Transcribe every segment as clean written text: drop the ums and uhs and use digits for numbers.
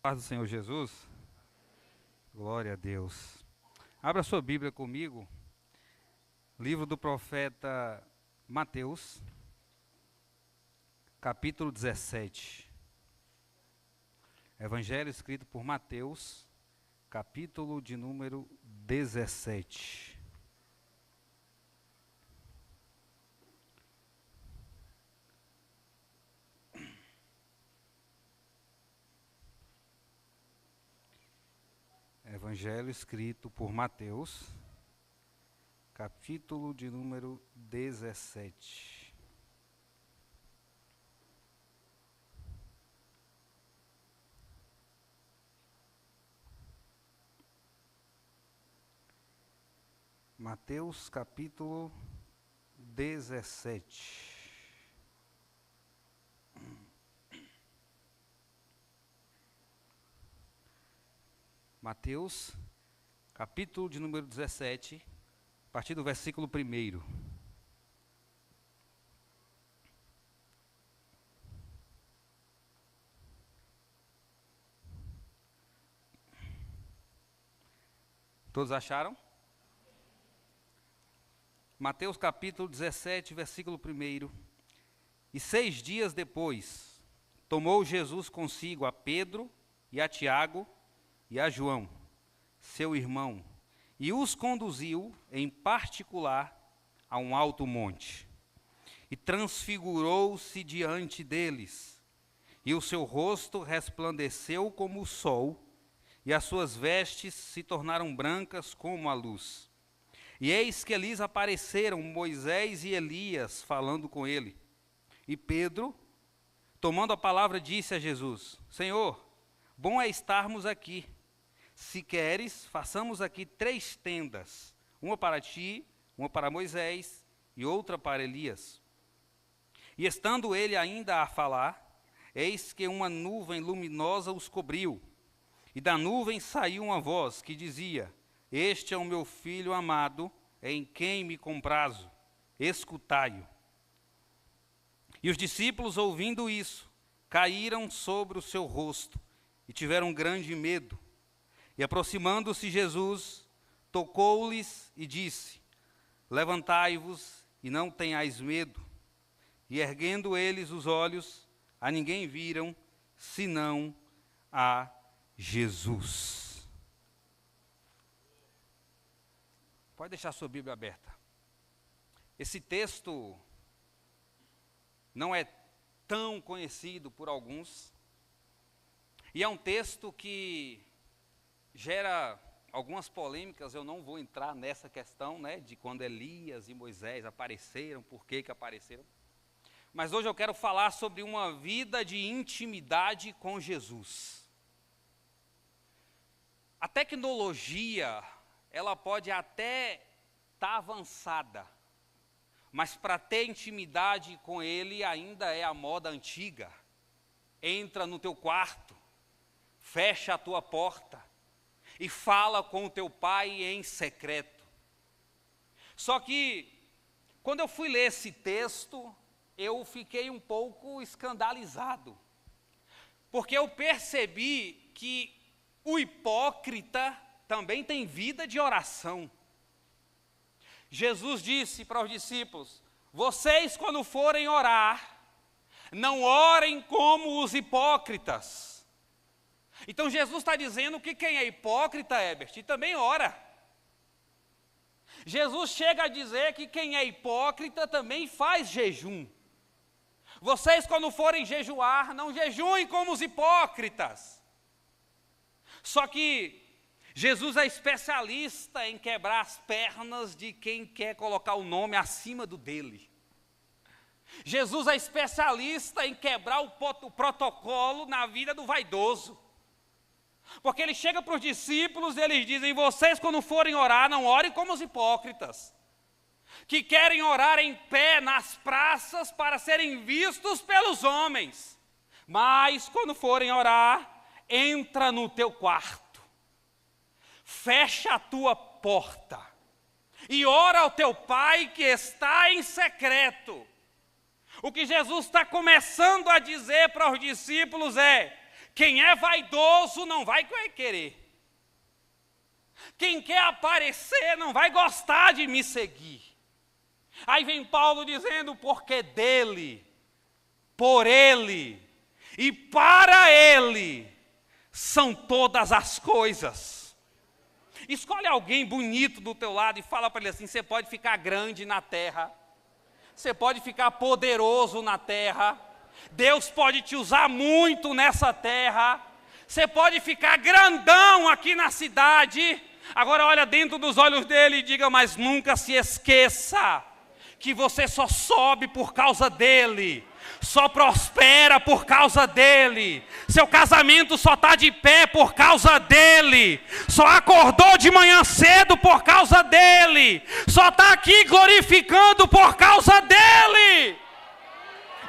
Paz do Senhor Jesus. Glória a Deus. Abra sua Bíblia comigo. Livro do profeta Mateus, capítulo 17. Evangelho escrito por Mateus, capítulo de número 17. Evangelho escrito por Mateus, capítulo de número 17. Mateus, capítulo 17. Mateus, capítulo de número 17, a partir do versículo 1. Todos acharam? Mateus, capítulo 17, versículo 1. E 6 dias depois, tomou Jesus consigo a Pedro e a Tiago e a João, seu irmão, e os conduziu em particular a um alto monte. E transfigurou-se diante deles, e o seu rosto resplandeceu como o sol, e as suas vestes se tornaram brancas como a luz. E eis que lhes apareceram Moisés e Elias falando com ele. E Pedro, tomando a palavra, disse a Jesus: Senhor, bom é estarmos aqui. Se queres, façamos aqui 3 tendas, uma para ti, uma para Moisés e outra para Elias. E estando ele ainda a falar, eis que uma nuvem luminosa os cobriu, e da nuvem saiu uma voz que dizia: Este é o meu filho amado, em quem me comprazo, escutai-o. E os discípulos, ouvindo isso, caíram sobre o seu rosto e tiveram grande medo. E aproximando-se Jesus, tocou-lhes e disse: Levantai-vos e não tenhais medo. E erguendo eles os olhos, a ninguém viram, senão a Jesus. Pode deixar sua Bíblia aberta. Esse texto não é tão conhecido por alguns, e é um texto que gera algumas polêmicas. Eu não vou entrar nessa questão, de quando Elias e Moisés apareceram, por que apareceram. Mas hoje eu quero falar sobre uma vida de intimidade com Jesus. A tecnologia, ela pode até estar avançada, mas para ter intimidade com Ele ainda é a moda antiga. Entra no teu quarto, fecha a tua porta e fala com o teu pai em secreto. Só que, quando eu fui ler esse texto, eu fiquei um pouco escandalizado, porque eu percebi que o hipócrita também tem vida de oração. Jesus disse para os discípulos: vocês, quando forem orar, não orem como os hipócritas. Então Jesus está dizendo que quem é hipócrita, Herbert, também ora. Jesus chega a dizer que quem é hipócrita também faz jejum. Vocês, quando forem jejuar, não jejuem como os hipócritas. Só que Jesus é especialista em quebrar as pernas de quem quer colocar o nome acima do dele. Jesus é especialista em quebrar o protocolo na vida do vaidoso. Porque ele chega para os discípulos e eles dizem: vocês, quando forem orar, não orem como os hipócritas, que querem orar em pé nas praças para serem vistos pelos homens. Mas, quando forem orar, entra no teu quarto, fecha a tua porta e ora ao teu pai que está em secreto. O que Jesus está começando a dizer para os discípulos é Quem é vaidoso não vai querer. Quem quer aparecer não vai gostar de me seguir. Aí vem Paulo dizendo, porque dele, por ele e para ele são todas as coisas. Escolhe alguém bonito do teu lado e fala para ele assim, você pode ficar grande na terra, você pode ficar poderoso na terra, Deus pode te usar muito nessa terra, você pode ficar grandão aqui na cidade. Agora olha dentro dos olhos dele e diga, mas nunca se esqueça que você só sobe por causa dele, só prospera por causa dele, seu casamento só está de pé por causa dele, só acordou de manhã cedo por causa dele, só está aqui glorificando por causa dele.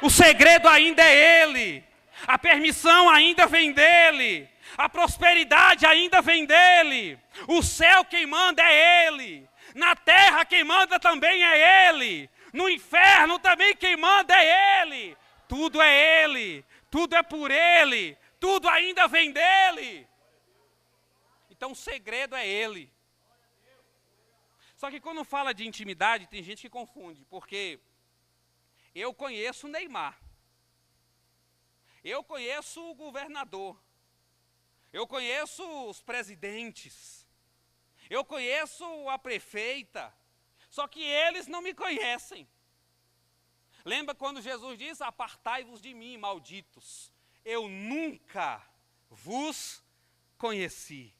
O segredo ainda é ele, a permissão ainda vem dele, a prosperidade ainda vem dele, o céu quem manda é ele, na terra quem manda também é ele, no inferno também quem manda é ele, tudo é ele, tudo é por ele, tudo ainda vem dele. Então o segredo é ele. Só que quando fala de intimidade, tem gente que confunde, porque eu conheço o Neymar, eu conheço o governador, eu conheço os presidentes, eu conheço a prefeita, só que eles não me conhecem. Lembra quando Jesus diz, apartai-vos de mim, malditos, eu nunca vos conheci.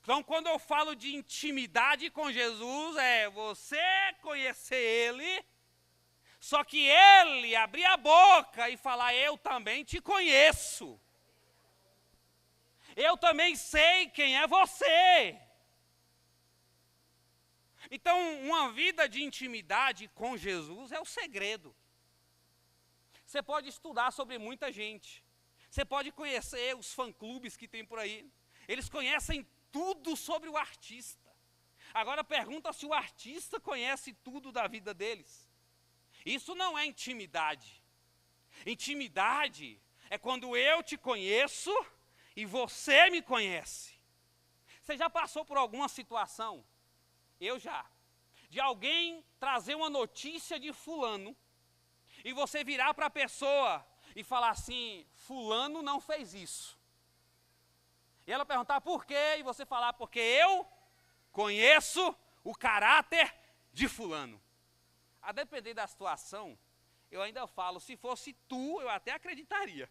Então, quando eu falo de intimidade com Jesus, é você conhecer Ele, só que Ele abrir a boca e falar, eu também te conheço. Eu também sei quem é você. Então, uma vida de intimidade com Jesus é o segredo. Você pode estudar sobre muita gente. Você pode conhecer os fã-clubes que tem por aí. Eles conhecem tudo sobre o artista. Agora pergunta se o artista conhece tudo da vida deles. Isso não é intimidade. Intimidade é quando eu te conheço e você me conhece. Você já passou por alguma situação? Eu já. De alguém trazer uma notícia de fulano e você virar para a pessoa e falar assim, fulano não fez isso. E ela perguntar por quê e você falar, porque eu conheço o caráter de fulano. A depender da situação, eu ainda falo, se fosse tu, eu até acreditaria.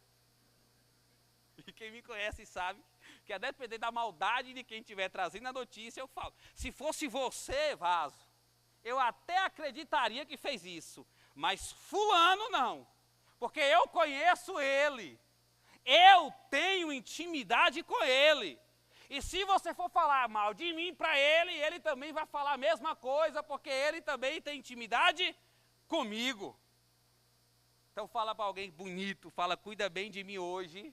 E quem me conhece sabe que a depender da maldade de quem estiver trazendo a notícia, eu falo. Se fosse você, Vaso, eu até acreditaria que fez isso. Mas fulano não, porque eu conheço ele. Eu tenho intimidade com ele. E se você for falar mal de mim para ele, ele também vai falar a mesma coisa, porque ele também tem intimidade comigo. Então fala para alguém bonito, fala, cuida bem de mim hoje,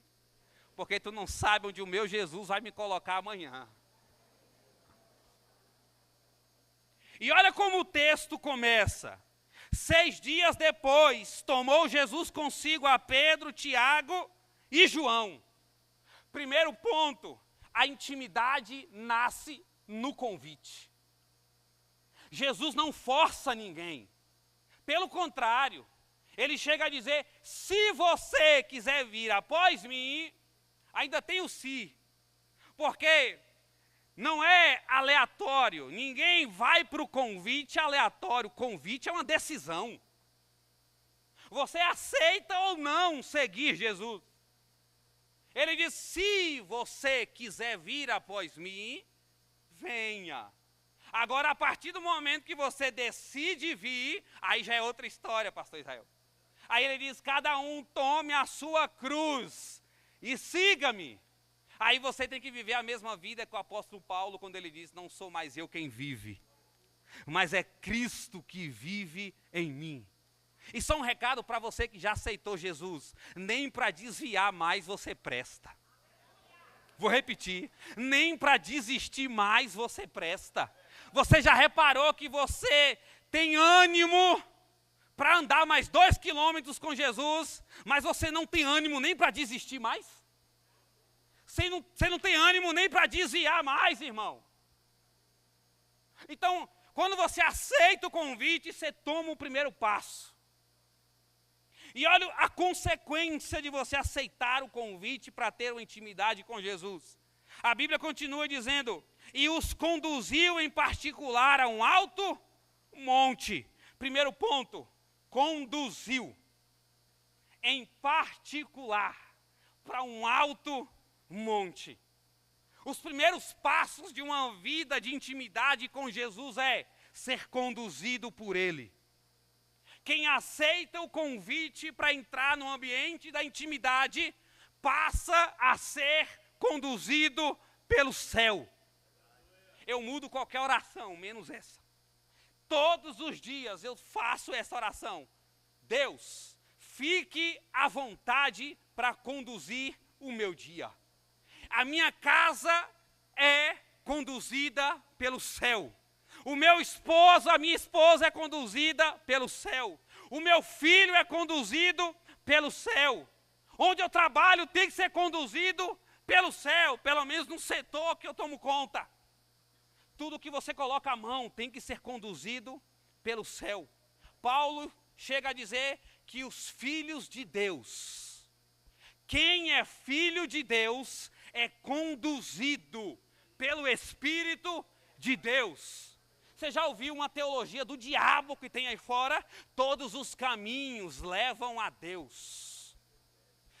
porque tu não sabe onde o meu Jesus vai me colocar amanhã. E olha como o texto começa. 6 dias depois, tomou Jesus consigo a Pedro, Tiago e João. Primeiro ponto, a intimidade nasce no convite. Jesus não força ninguém. Pelo contrário, ele chega a dizer, se você quiser vir após mim, ainda tem o se, porque não é aleatório, ninguém vai para o convite aleatório, o convite é uma decisão. Você aceita ou não seguir Jesus? Ele diz, se você quiser vir após mim, venha. Agora, a partir do momento que você decide vir, aí já é outra história, pastor Israel. Aí ele diz, cada um tome a sua cruz e siga-me. Aí você tem que viver a mesma vida que o apóstolo Paulo, quando ele diz, não sou mais eu quem vive, mas é Cristo que vive em mim. E só um recado para você que já aceitou Jesus, nem para desviar mais você presta. Vou repetir, nem para desistir mais você presta. Você já reparou que você tem ânimo para andar mais 2 quilômetros com Jesus, mas você não tem ânimo nem para desistir mais? Você não tem ânimo nem para desviar mais, irmão. Então, quando você aceita o convite, você toma o primeiro passo. E olha a consequência de você aceitar o convite para ter uma intimidade com Jesus. A Bíblia continua dizendo, e os conduziu em particular a um alto monte. Primeiro ponto, conduziu em particular para um alto monte. Os primeiros passos de uma vida de intimidade com Jesus é ser conduzido por Ele. Quem aceita o convite para entrar no ambiente da intimidade, passa a ser conduzido pelo céu. Eu mudo qualquer oração, menos essa. Todos os dias eu faço essa oração. Deus, fique à vontade para conduzir o meu dia. A minha casa é conduzida pelo céu. O meu esposo, a minha esposa é conduzida pelo céu. O meu filho é conduzido pelo céu. Onde eu trabalho tem que ser conduzido pelo céu, pelo menos no setor que eu tomo conta. Tudo que você coloca a mão tem que ser conduzido pelo céu. Paulo chega a dizer que os filhos de Deus, quem é filho de Deus, é conduzido pelo Espírito de Deus. Você já ouviu uma teologia do diabo que tem aí fora? Todos os caminhos levam a Deus.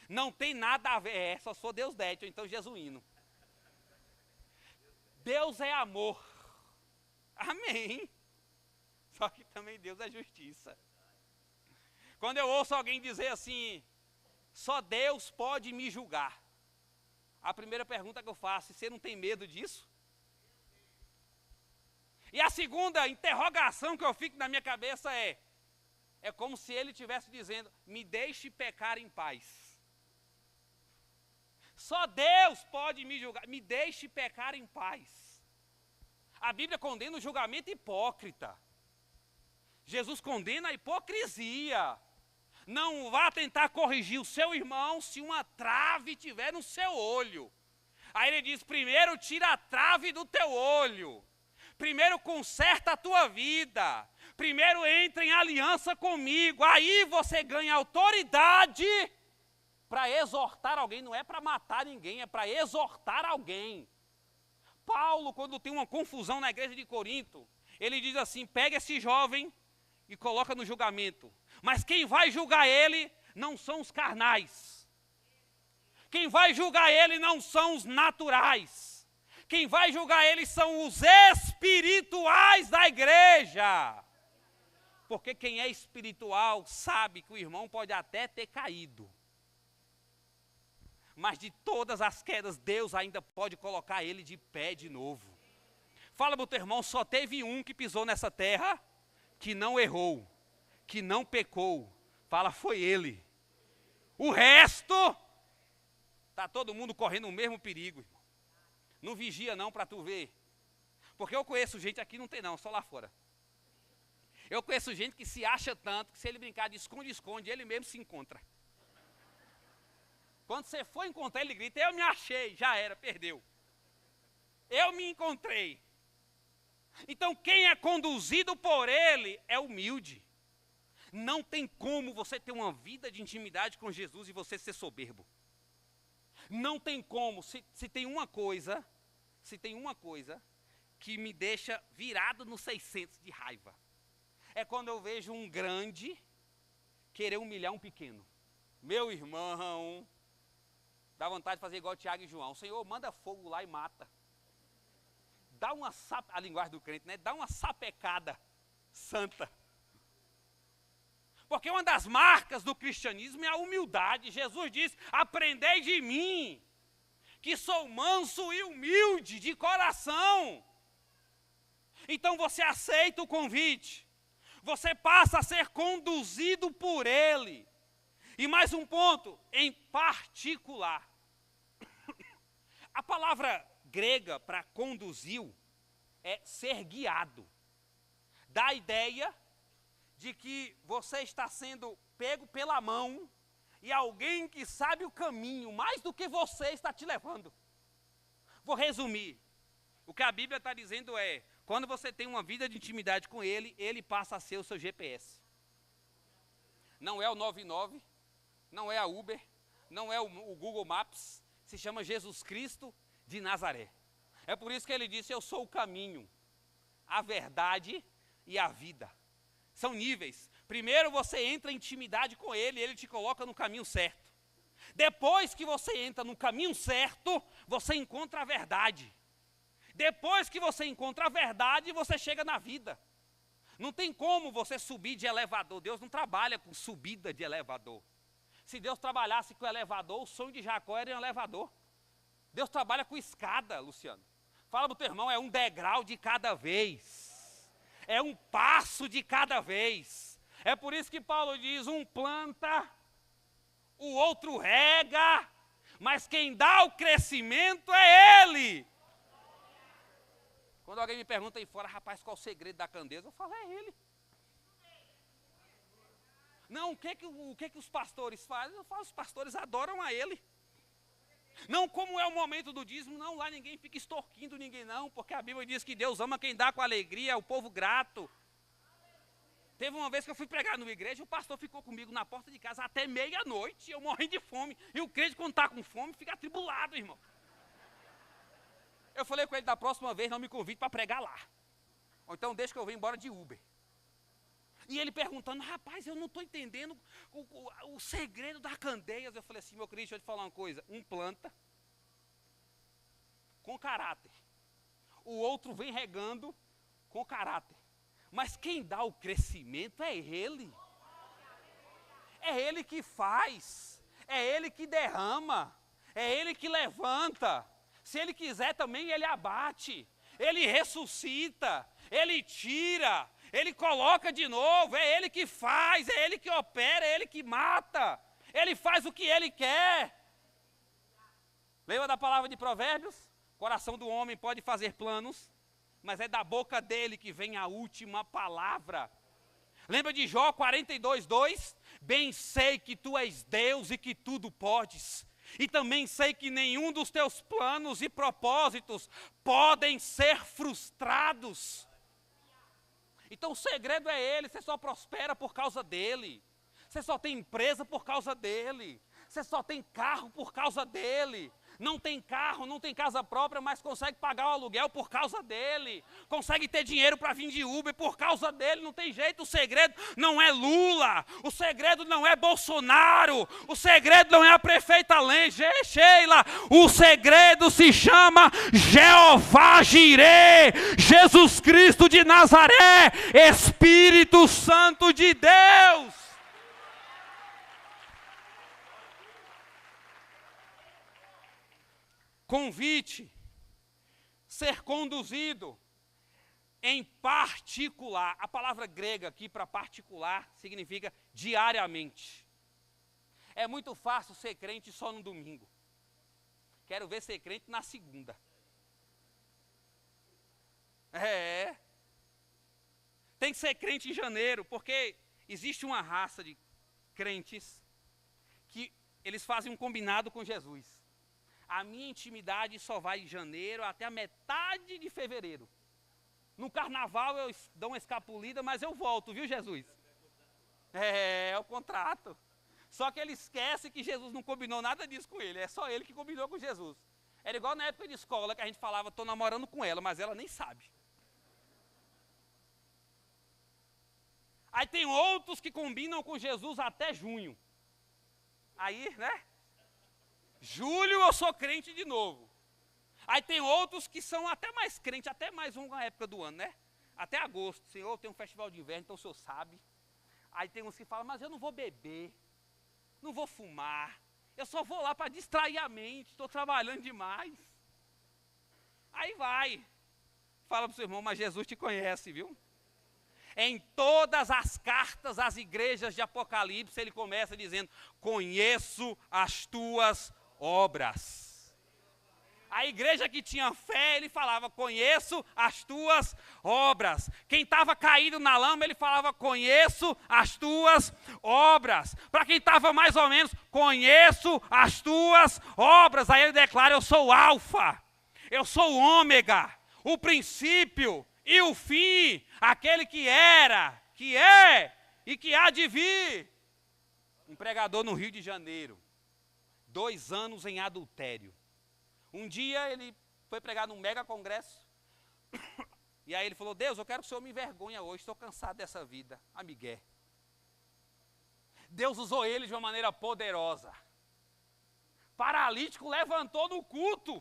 Não tem nada a ver, só sou Deus détil, então jesuíno. Deus é amor. Amém. Só que também Deus é justiça. Quando eu ouço alguém dizer assim, só Deus pode me julgar. A primeira pergunta que eu faço, você não tem medo disso? E a segunda interrogação que eu fico na minha cabeça é como se ele estivesse dizendo, me deixe pecar em paz. Só Deus pode me julgar, me deixe pecar em paz. A Bíblia condena o julgamento hipócrita. Jesus condena a hipocrisia. Não vá tentar corrigir o seu irmão se uma trave tiver no seu olho. Aí ele diz, primeiro tira a trave do teu olho. Primeiro conserta a tua vida. Primeiro entra em aliança comigo. Aí você ganha autoridade para exortar alguém. Não é para matar ninguém, é para exortar alguém. Paulo, quando tem uma confusão na igreja de Corinto, ele diz assim, pega esse jovem e coloca no julgamento. Mas quem vai julgar ele não são os carnais. Quem vai julgar ele não são os naturais. Quem vai julgar ele são os espirituais da igreja. Porque quem é espiritual sabe que o irmão pode até ter caído. Mas de todas as quedas, Deus ainda pode colocar ele de pé de novo. Fala para o teu irmão, só teve um que pisou nessa terra, que não errou, que não pecou. Fala, foi ele. O resto, está todo mundo correndo o mesmo perigo, irmão. Não vigia não para tu ver. Porque eu conheço gente, aqui não tem não, só lá fora. Eu conheço gente que se acha tanto, que se ele brincar de esconde-esconde, ele mesmo se encontra. Quando você for encontrar, ele grita, eu me achei, já era, perdeu. Eu me encontrei. Então quem é conduzido por ele é humilde. Não tem como você ter uma vida de intimidade com Jesus e você ser soberbo. Não tem como, se tem uma coisa que me deixa virado no 600 de raiva, é quando eu vejo um grande querer humilhar um pequeno. Meu irmão, dá vontade de fazer igual Tiago e João. Senhor, manda fogo lá e mata. Dá uma a linguagem do crente, né? Dá uma sapecada santa. Porque uma das marcas do cristianismo é a humildade. Jesus diz, aprendei de mim, que sou manso e humilde de coração. Então você aceita o convite. Você passa a ser conduzido por ele. E mais um ponto, em particular. A palavra grega para conduziu é ser guiado. Dá a ideia de que você está sendo pego pela mão e alguém que sabe o caminho mais do que você está te levando. Vou resumir. O que a Bíblia está dizendo é, quando você tem uma vida de intimidade com Ele, Ele passa a ser o seu GPS. Não é o 99, não é a Uber, não é o Google Maps, se chama Jesus Cristo de Nazaré. É por isso que Ele disse, eu sou o caminho, a verdade e a vida. São níveis. Primeiro você entra em intimidade com Ele, Ele te coloca no caminho certo. Depois que você entra no caminho certo, você encontra a verdade. Depois que você encontra a verdade, você chega na vida. Não tem como você subir de elevador. Deus não trabalha com subida de elevador. Se Deus trabalhasse com elevador, o sonho de Jacó era um elevador. Deus trabalha com escada, Luciano. Fala para o teu irmão, é um degrau de cada vez. É um passo de cada vez. É por isso que Paulo diz, um planta, o outro rega, mas quem dá o crescimento é Ele. Quando alguém me pergunta aí fora, rapaz, qual o segredo da Candeias? Eu falo, é Ele. Não, o que os pastores fazem? Eu falo, os pastores adoram a Ele. Não, como é o momento do dízimo, não, lá ninguém fica extorquindo ninguém não, porque a Bíblia diz que Deus ama quem dá com alegria, é o povo grato. Teve uma vez que eu fui pregar numa igreja, o pastor ficou comigo na porta de casa até meia-noite, eu morrendo de fome. E o crente, quando está com fome, fica atribulado, irmão. Eu falei com ele, da próxima vez não me convide para pregar lá. Ou então deixa que eu venha embora de Uber. E ele perguntando, rapaz, eu não estou entendendo o segredo da Candeias. Eu falei assim, meu querido, deixa eu te falar uma coisa. Um planta com caráter. O outro vem regando com caráter. Mas quem dá o crescimento é Ele. É Ele que faz. É Ele que derrama. É Ele que levanta. Se Ele quiser também, Ele abate. Ele ressuscita. Ele tira. Ele coloca de novo. É Ele que faz. É Ele que opera. É Ele que mata. Ele faz o que Ele quer. Lembra da palavra de Provérbios? O coração do homem pode fazer planos, mas é da boca dele que vem a última palavra. Lembra de Jó 42:2? Bem sei que tu és Deus e que tudo podes. E também sei que nenhum dos teus planos e propósitos podem ser frustrados. Então o segredo é Ele, você só prospera por causa dEle. Você só tem empresa por causa dEle. Você só tem carro por causa dEle. Não tem carro, não tem casa própria, mas consegue pagar o aluguel por causa dele. Consegue ter dinheiro para vir de Uber por causa dele. Não tem jeito, o segredo não é Lula. O segredo não é Bolsonaro. O segredo não é a prefeita Sheila. O segredo se chama Jeová Jirê, Jesus Cristo de Nazaré, Espírito Santo de Deus. Convite, ser conduzido em particular. A palavra grega aqui para particular significa diariamente. É muito fácil ser crente só no domingo. Quero ver ser crente na segunda. Tem que ser crente em janeiro, porque existe uma raça de crentes que eles fazem um combinado com Jesus. A minha intimidade só vai de janeiro até a metade de fevereiro. No carnaval eu dou uma escapulida, mas eu volto, viu, Jesus? É o contrato. Só que ele esquece que Jesus não combinou nada disso com ele. É só ele que combinou com Jesus. Era igual na época de escola que a gente falava, estou namorando com ela, mas ela nem sabe. Aí tem outros que combinam com Jesus até junho. Aí, né? Julho eu sou crente de novo. Aí tem outros que são até mais crentes, até mais uma época do ano, né? Até agosto. Senhor, tem um festival de inverno, então o senhor sabe. Aí tem uns que falam, mas eu não vou beber, não vou fumar, eu só vou lá para distrair a mente, estou trabalhando demais. Aí vai. Fala para o seu irmão, mas Jesus te conhece, viu? Em todas as cartas às igrejas de Apocalipse, ele começa dizendo, conheço as tuas obras. A igreja que tinha fé, ele falava, conheço as tuas obras. Quem estava caído na lama, ele falava, conheço as tuas obras. Para quem estava mais ou menos, conheço as tuas obras. Aí ele declara, eu sou o alfa, eu sou o ômega, o princípio e o fim, aquele que era, que é e que há de vir. Um pregador no Rio de Janeiro, 2 anos em adultério. Um dia ele foi pregar num mega congresso, e aí ele falou, Deus, eu quero que o Senhor me envergonhe hoje, estou cansado dessa vida. Amigué. Deus usou ele de uma maneira poderosa. Paralítico levantou no culto.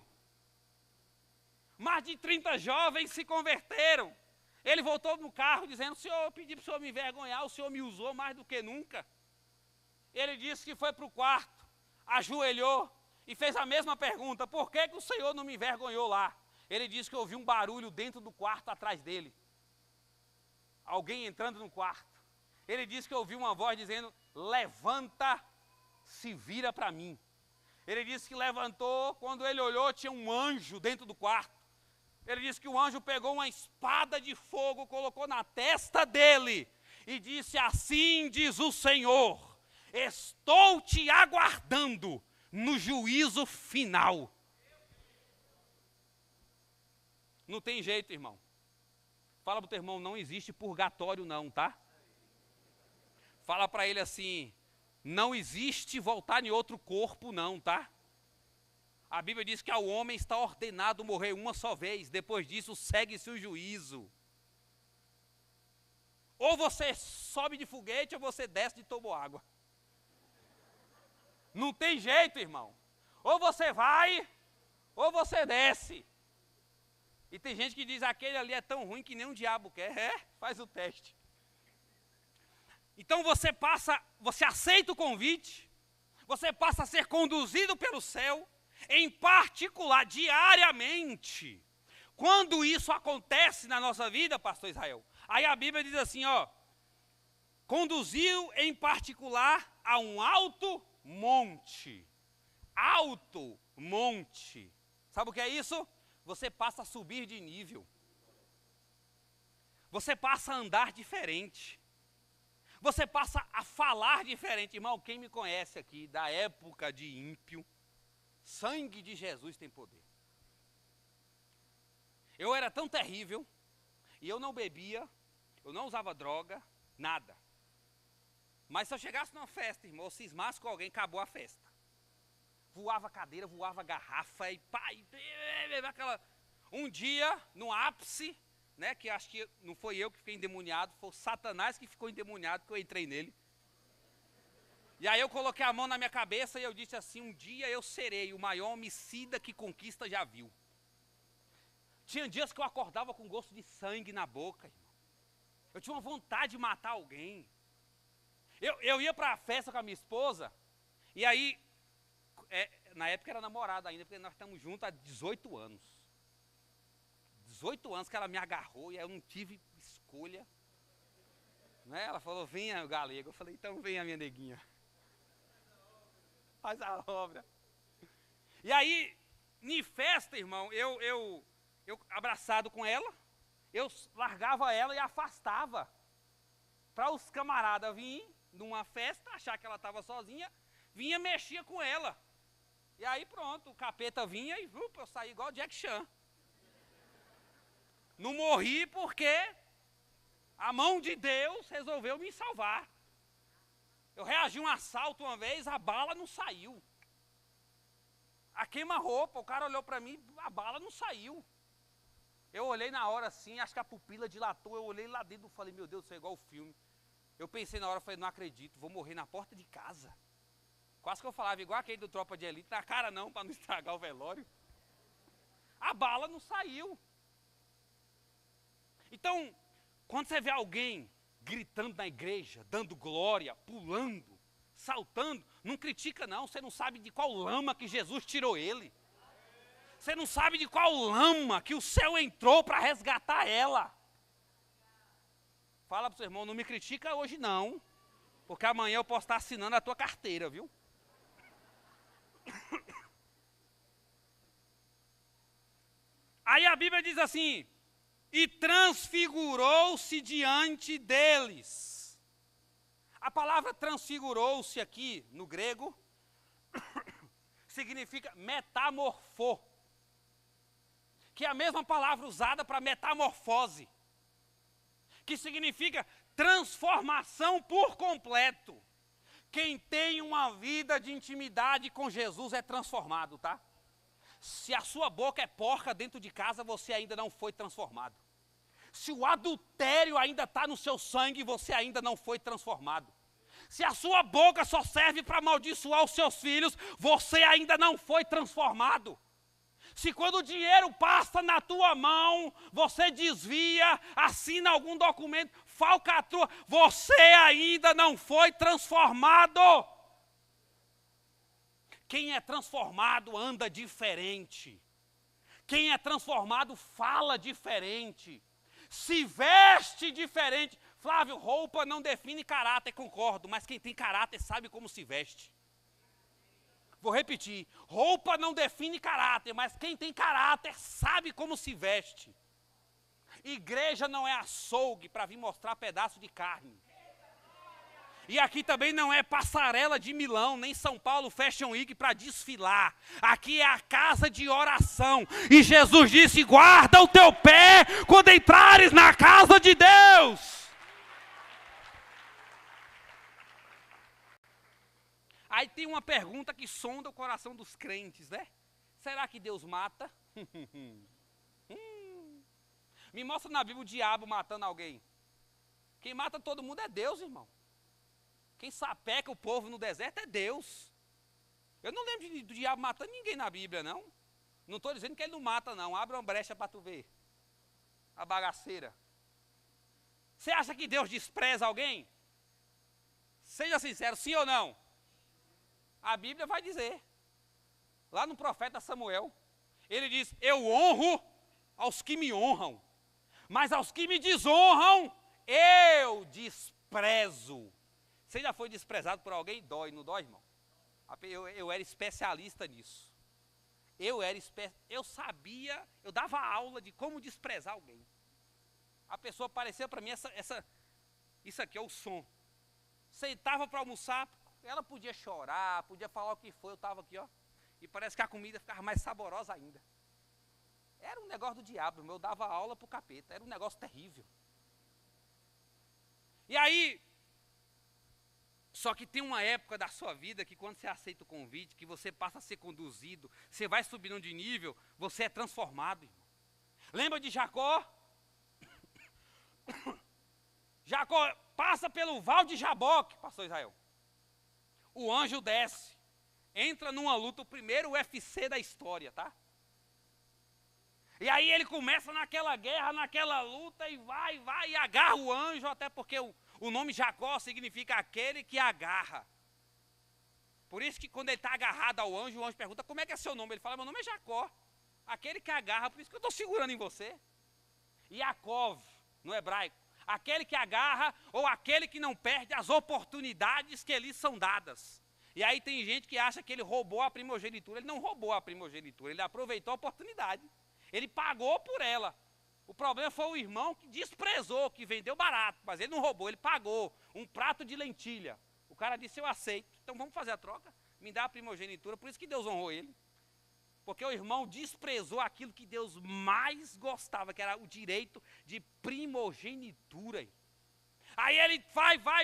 Mais de 30 jovens se converteram. Ele voltou no carro dizendo, Senhor, eu pedi para o Senhor me envergonhar, o Senhor me usou mais do que nunca. Ele disse que foi para o quarto, ajoelhou, e fez a mesma pergunta, por que o Senhor não me envergonhou lá? Ele disse que ouviu um barulho dentro do quarto atrás dele. Alguém entrando no quarto. Ele disse que ouviu uma voz dizendo, levanta, se vira para mim. Ele disse que levantou, quando ele olhou tinha um anjo dentro do quarto. Ele disse que o anjo pegou uma espada de fogo, colocou na testa dele e disse, assim diz o Senhor, estou te aguardando no juízo final. Não tem jeito, irmão. Fala para o teu irmão, não existe purgatório não, tá? Fala para ele assim, não existe voltar em outro corpo não, tá? A Bíblia diz que ao homem está ordenado morrer uma só vez, depois disso segue-se o juízo. Ou você sobe de foguete ou você desce de toboágua. Não tem jeito, irmão. Ou você vai, ou você desce. E tem gente que diz, aquele ali é tão ruim que nem um diabo quer. Faz o teste. Então você aceita o convite, você passa a ser conduzido pelo céu, em particular, diariamente. Quando isso acontece na nossa vida, pastor Israel, aí a Bíblia diz assim, ó, conduziu em particular a um alto monte. Alto monte. Sabe o que é isso? Você passa a subir de nível. Você passa a andar diferente. Você passa a falar diferente. Irmão, quem me conhece aqui da época de ímpio, sangue de Jesus tem poder. Eu era tão terrível, e eu não bebia, eu não usava droga, nada. Mas se eu chegasse numa festa, irmão, eu cismasse com alguém, acabou a festa. Voava cadeira, voava garrafa, e pá, aquela... Um dia, no ápice, né, que acho que não foi eu que fiquei endemoniado, foi o Satanás que ficou endemoniado, que eu entrei nele. E aí eu coloquei a mão na minha cabeça e eu disse assim, um dia eu serei o maior homicida que conquista já viu. Tinha dias que eu acordava com gosto de sangue na boca, irmão. Eu tinha uma vontade de matar alguém. Eu ia para a festa com a minha esposa, e aí, na época era namorada ainda, porque nós estamos juntos há 18 anos. 18 anos que ela me agarrou, e aí eu não tive escolha. Né? Ela falou, venha, galego. Eu falei, então venha, minha neguinha. Faz a obra. E aí, em festa, irmão, eu abraçado com ela, eu largava ela e afastava. Para os camaradas virem numa festa, achar que ela estava sozinha, vinha, mexia com ela. E aí pronto, o capeta vinha e eu saí igual Jack Chan. Não morri porque a mão de Deus resolveu me salvar. Eu reagi a um assalto uma vez, a bala não saiu. A queima-roupa, o cara olhou para mim, a bala não saiu. Eu olhei na hora assim, acho que a pupila dilatou, eu olhei lá dentro e falei, meu Deus, isso é igual o filme. Eu pensei na hora, falei, não acredito, vou morrer na porta de casa. Quase que eu falava igual aquele do Tropa de Elite, na cara não, para não estragar o velório. A bala não saiu. Então, quando você vê alguém gritando na igreja, dando glória, pulando, saltando, não critica não, você não sabe de qual lama que Jesus tirou ele. Você não sabe de qual lama que o céu entrou para resgatar ela. Fala para o seu irmão, não me critica hoje não, porque amanhã eu posso estar assinando a tua carteira, viu? Aí a Bíblia diz assim, e transfigurou-se diante deles. A palavra transfigurou-se aqui, no grego, significa metamorfô, que é a mesma palavra usada para metamorfose, que significa transformação por completo. Quem tem uma vida de intimidade com Jesus é transformado, tá? Se a sua boca é porca dentro de casa, você ainda não foi transformado. Se o adultério ainda está no seu sangue, você ainda não foi transformado. Se a sua boca só serve para amaldiçoar os seus filhos, você ainda não foi transformado. Se quando o dinheiro passa na tua mão, você desvia, assina algum documento, falcatrua, você ainda não foi transformado. Quem é transformado anda diferente. Quem é transformado fala diferente. Se veste diferente. Flávio, roupa não define caráter, concordo, mas quem tem caráter sabe como se veste. Vou repetir, roupa não define caráter, mas quem tem caráter sabe como se veste. Igreja não é açougue para vir mostrar pedaço de carne. E aqui também não é passarela de Milão, nem São Paulo Fashion Week para desfilar. Aqui é a casa de oração. E Jesus disse, guarda o teu pé quando entrares na casa de Deus. Aí tem uma pergunta que sonda o coração dos crentes, né? Será que Deus mata? Me mostra na Bíblia o diabo matando alguém. Quem mata todo mundo é Deus, irmão. Quem sapeca o povo no deserto é Deus. Eu não lembro do diabo matando ninguém na Bíblia, não. Não estou dizendo que ele não mata, não. Abre uma brecha para tu ver. A bagaceira. Você acha que Deus despreza alguém? Seja sincero, sim ou não? A Bíblia vai dizer. Lá no profeta Samuel, ele diz, eu honro aos que me honram, mas aos que me desonram, eu desprezo. Você já foi desprezado por alguém? Dói, não dói, irmão? Eu era especialista nisso. Eu sabia, eu dava aula de como desprezar alguém. A pessoa apareceu para mim, isso aqui é o som. Sentava para almoçar, ela podia chorar, podia falar o que foi, eu estava aqui, ó. E parece que a comida ficava mais saborosa ainda. Era um negócio do diabo, eu dava aula para o capeta, era um negócio terrível. E aí, só que tem uma época da sua vida que quando você aceita o convite, que você passa a ser conduzido, você vai subindo de nível, você é transformado, irmão. Lembra de Jacó? Jacó passa pelo Val de Jaboque, pastor Israel. O anjo desce, entra numa luta, o primeiro UFC da história, tá? E aí ele começa naquela guerra, naquela luta, e vai, e agarra o anjo, até porque o nome Jacó significa aquele que agarra. Por isso que quando ele está agarrado ao anjo, o anjo pergunta, como é que é seu nome? Ele fala, meu nome é Jacó, aquele que agarra, por isso que eu estou segurando em você. Yaakov, no hebraico. Aquele que agarra ou aquele que não perde as oportunidades que lhe são dadas. E aí tem gente que acha que ele roubou a primogenitura. Ele não roubou a primogenitura, ele aproveitou a oportunidade. Ele pagou por ela. O problema foi o irmão que desprezou, que vendeu barato, mas ele não roubou, ele pagou um prato de lentilha. O cara disse, eu aceito, então vamos fazer a troca, me dá a primogenitura, por isso que Deus honrou ele. Porque o irmão desprezou aquilo que Deus mais gostava, que era o direito de primogenitura. Aí ele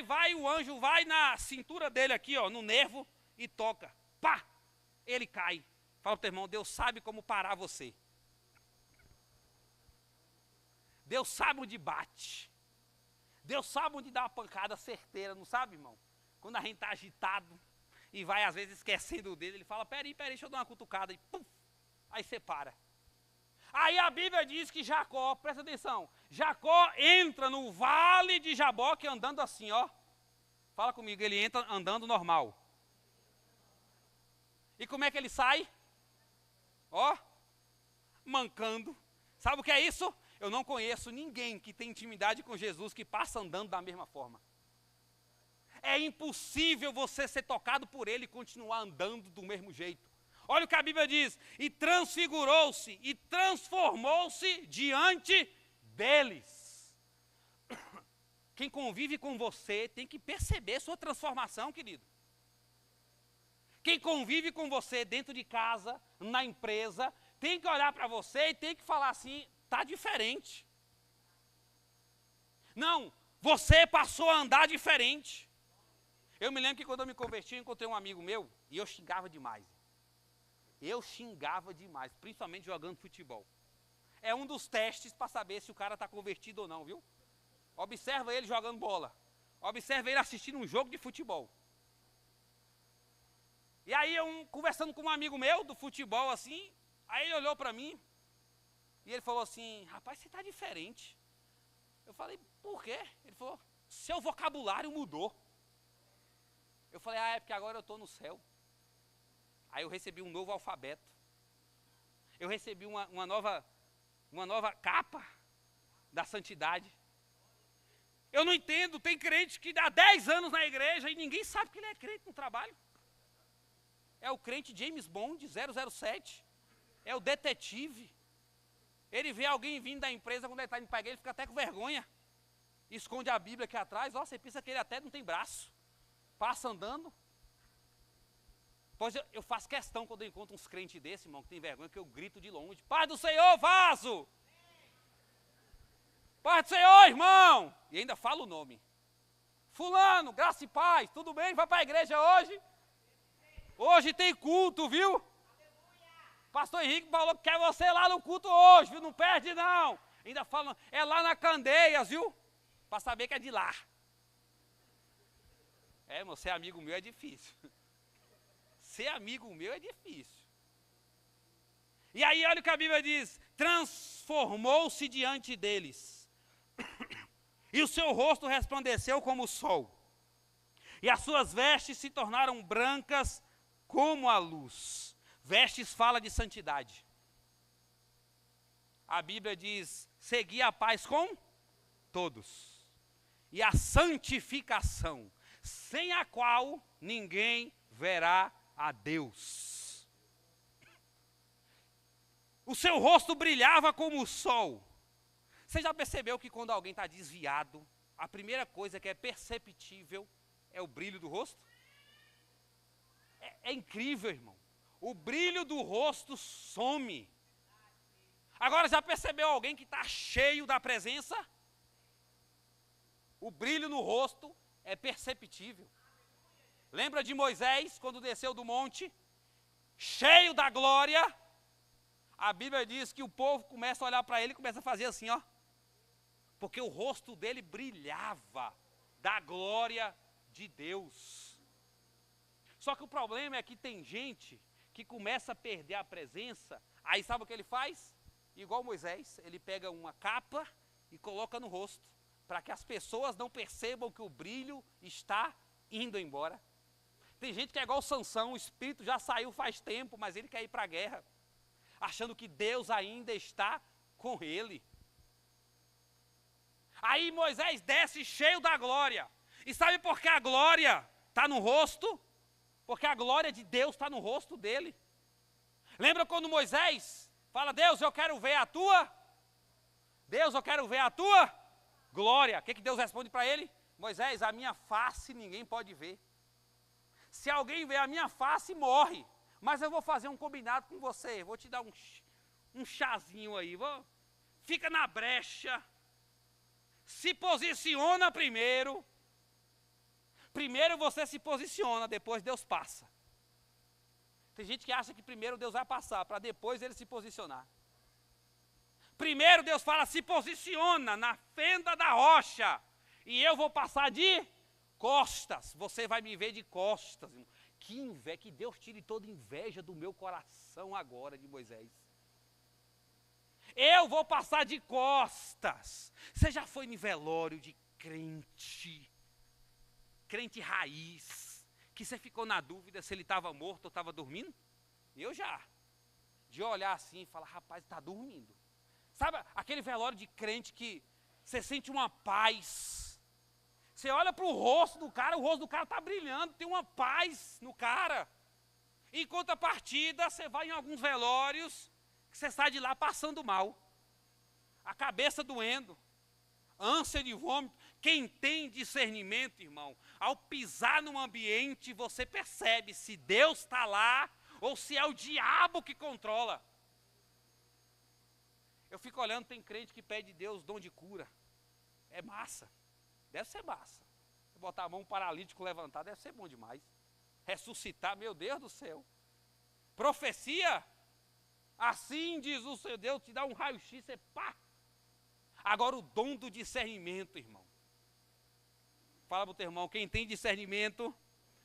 vai, o anjo vai na cintura dele aqui, ó, no nervo, e toca. Pá! Ele cai. Fala pro teu irmão, Deus sabe como parar você. Deus sabe onde bate. Deus sabe onde dá uma pancada certeira, não sabe, irmão? Quando a gente está agitado e vai às vezes esquecendo dele, ele fala, peraí, deixa eu dar uma cutucada, e pum, aí você para. Aí a Bíblia diz que Jacó, presta atenção, Jacó entra no vale de Jaboque andando assim, ó. Fala comigo, ele entra andando normal. E como é que ele sai? Ó, mancando. Sabe o que é isso? Eu não conheço ninguém que tem intimidade com Jesus que passa andando da mesma forma. É impossível você ser tocado por ele e continuar andando do mesmo jeito. Olha o que a Bíblia diz, e transfigurou-se, e transformou-se diante deles. Quem convive com você tem que perceber sua transformação, querido. Quem convive com você dentro de casa, na empresa, tem que olhar para você e tem que falar assim, está diferente. Não, você passou a andar diferente. Eu me lembro que quando eu me converti, eu encontrei um amigo meu e eu xingava demais. Principalmente jogando futebol. É um dos testes para saber se o cara está convertido ou não, viu? Observa ele jogando bola. Observa ele assistindo um jogo de futebol. E aí eu conversando com um amigo meu do futebol assim, aí ele olhou para mim e ele falou assim, rapaz, você está diferente. Eu falei, por quê? Ele falou, seu vocabulário mudou. Eu falei, é porque agora eu estou no céu. Aí eu recebi um novo alfabeto. Eu recebi uma nova capa da santidade. Eu não entendo, tem crente que dá 10 anos na igreja e ninguém sabe que ele é crente no trabalho. É o crente James Bond 007. É o detetive. Ele vê alguém vindo da empresa, quando ele está indo para a igreja, ele fica até com vergonha. Esconde a Bíblia aqui atrás. Ó, você pensa que ele até não tem braço. Passa andando. Pois eu faço questão quando eu encontro uns crentes desses, irmão, que tem vergonha, que eu grito de longe. Paz do Senhor, vaso! Paz do Senhor, irmão! E ainda falo o nome. Fulano, graça e paz, tudo bem? Vai para a igreja hoje? Hoje tem culto, viu? Pastor Henrique falou que quer você lá no culto hoje, viu? Não perde não. Ainda falam, é lá na Candeias, viu? Para saber que é de lá. É, irmão, ser amigo meu é difícil. Ser amigo meu é difícil. E aí olha o que a Bíblia diz, transformou-se diante deles. E o seu rosto resplandeceu como o sol. E as suas vestes se tornaram brancas como a luz. Vestes fala de santidade. A Bíblia diz, segui a paz com todos. E a santificação, sem a qual ninguém verá a Deus. O seu rosto brilhava como o sol. Você já percebeu que quando alguém está desviado, a primeira coisa que é perceptível é o brilho do rosto? É incrível, irmão. O brilho do rosto some. Agora, já percebeu alguém que está cheio da presença? O brilho no rosto é perceptível. Lembra de Moisés, quando desceu do monte? Cheio da glória. A Bíblia diz que o povo começa a olhar para ele e começa a fazer assim, ó. Porque o rosto dele brilhava da glória de Deus. Só que o problema é que tem gente que começa a perder a presença, aí sabe o que ele faz? Igual Moisés, ele pega uma capa e coloca no rosto, para que as pessoas não percebam que o brilho está indo embora. Tem gente que é igual Sansão, o espírito já saiu faz tempo, mas ele quer ir para a guerra, achando que Deus ainda está com ele. Aí Moisés desce cheio da glória. E sabe por que a glória está no rosto? Porque a glória de Deus está no rosto dele. Lembra quando Moisés fala, Deus, eu quero ver a tua? Deus, eu quero ver a tua glória. O que Deus responde para ele? Moisés, a minha face ninguém pode ver. Se alguém ver a minha face, morre. Mas eu vou fazer um combinado com você. Vou te dar um chazinho aí. Fica na brecha. Se posiciona primeiro. Primeiro você se posiciona, depois Deus passa. Tem gente que acha que primeiro Deus vai passar, para depois ele se posicionar. Primeiro Deus fala, se posiciona na fenda da rocha, e eu vou passar de costas. Você vai me ver de costas. Irmão. Que inveja, que Deus tire toda inveja do meu coração agora de Moisés. Eu vou passar de costas. Você já foi em velório de crente? Crente raiz, que você ficou na dúvida se ele estava morto ou estava dormindo? Eu já. De olhar assim e falar, rapaz, está dormindo. Sabe aquele velório de crente que você sente uma paz. Você olha para o rosto do cara está brilhando, tem uma paz no cara. Em contrapartida, você vai em alguns velórios, que você sai de lá passando mal. A cabeça doendo, ânsia de vômito. Quem tem discernimento, irmão, ao pisar num ambiente, você percebe se Deus está lá ou se é o diabo que controla. Eu fico olhando, tem crente que pede a Deus dom de cura. É massa, deve ser massa. Botar a mão paralítico, levantar, deve ser bom demais. Ressuscitar, meu Deus do céu. Profecia, assim diz o seu Deus, te dá um raio-x, você pá. Agora o dom do discernimento, irmão. Fala para o teu irmão, quem tem discernimento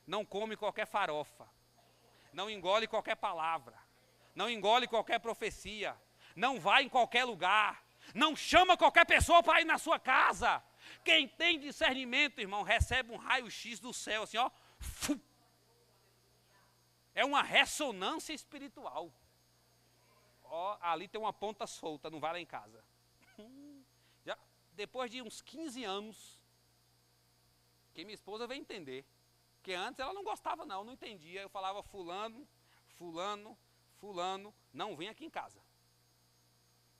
não come qualquer farofa, não engole qualquer palavra, não engole qualquer profecia, não vai em qualquer lugar, não chama qualquer pessoa para ir na sua casa. Quem tem discernimento, irmão, recebe um raio-x do céu, assim, ó. É uma ressonância espiritual. Ó, ali tem uma ponta solta, não vai lá em casa. Já, depois de uns 15 anos, que minha esposa veio entender. Porque antes ela não gostava não entendia. Eu falava fulano, fulano, fulano, não vem aqui em casa.